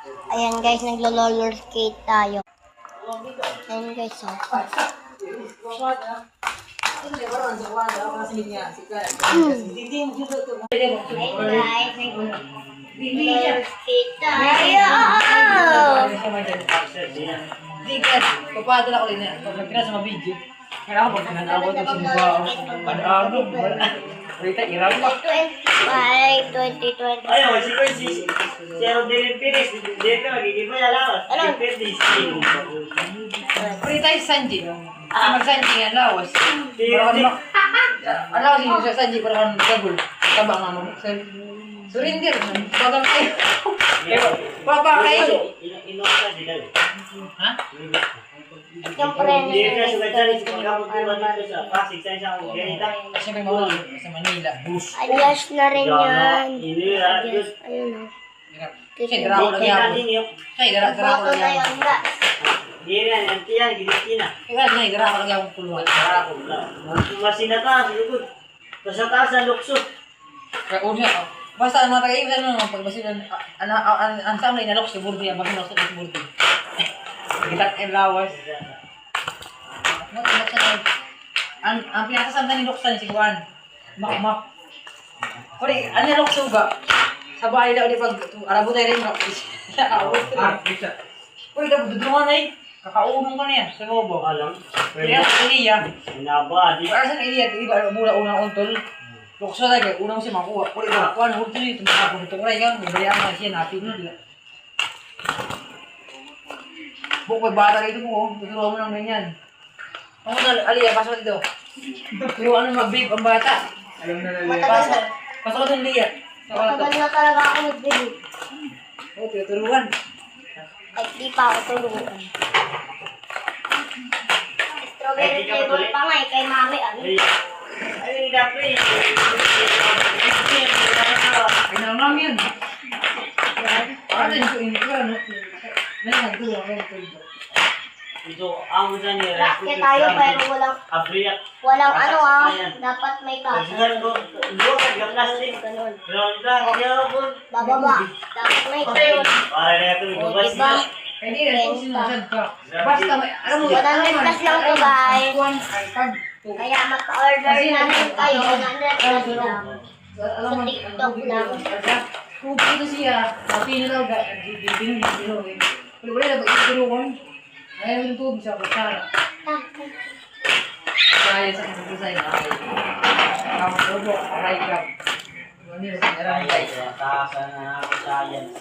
Ayan guys, naglo-roller skate tayo. Ayan guys, oh. Ayan guys, naglo-roller skate tayo. Papadala ko rin yan. Pag nagpina sa mga video, kaya ako pag nanawag ko sinubaw. Pag-agog. Rita, irap pa. 2020. Ayaw, si Zero Dylan Pires, dito, magiging mo yalawas. Ano? Rita yung Sanji. Mag-Sanji yan, lawas. Alawas yung sa Sanji para kang gabol. Tabang nga mo. Surinder. Bagang kayo. Papa kayo. Inosa sila. Ha? Yung premium Hindi ka na sugat dyan, pagkabot ko dito sa Pasig, sa isang ganita. Kasi may mga sa Manila. Ayos na rin yan. Inira, Ayos, ayun oh. Kasi dara ko lang yan. Kasi dara ko Photo ya. na lang yan. yun guys. Hindi na, nanti yan, ginitin na. Kaya dara ko lang yan puluhan. Para ko lang. Masina ta, silugod. Sa taas ang lukso. Kaya una, basta ang mga taga-iwan naman, pagbasilan, ang saan na inalok si Burdi, ang maginalok sa Burdi. Kita ang lawas. Ang pinakasamta ni Luksan si Juan. Mak. Kuri, ano yung Luksuga? Sa bahay daw, di pag arabo tayo rin, Kuri, dapat dudungan na eh. Kakaunong ka na yan, sa bobo. Alam. Kaya sa Iliya. Hinaba, di. Para sa Iliya, di ba, mula unang untol. Lukso tayo, unang siya makuha. Kuri, kuha na hurto nito, makapag itong ray ka, mabayaan na siya, napin nila. Bukod bata rito mo, tuturuan mo ng ganyan. Ako na, Aliyah, pasok dito. Turuan mo mag-babe ang bata. Alam na Pasok ka dun, Lia. Matagal na talaga ako mag-bili. Oo, tuturuan. At di pa ako tulungan. Strawberry flavor pa nga eh, kay mami ano. Ay, dapat. Pinamam yan. Ano yung ito, ano? Nagtulong. Ito, ang dyan niya. Racket tayo pero Abriyak. walang ano ah. Dapat may kasa. Siguro, ka plastic. Ganun. Ronda, yabon. Bababa. Dapat may kayon. Para na ito, O ibabas diba? na. Hindi, kung sinasad ka. Basta, alam mo, 100 plus lang to guys. iPad. Kaya magpa-order na rin kayo. 100 plus lang. Alam mo, TikTok lang. kung ito siya, pino daw, bibino. Pero wala na, pag-itulungan. Ayaw yung tubig sa kutsara. Kaya sa kutsara na ay. Ang tubo, aray ka. Ano yun, Ay, taasan na ako science.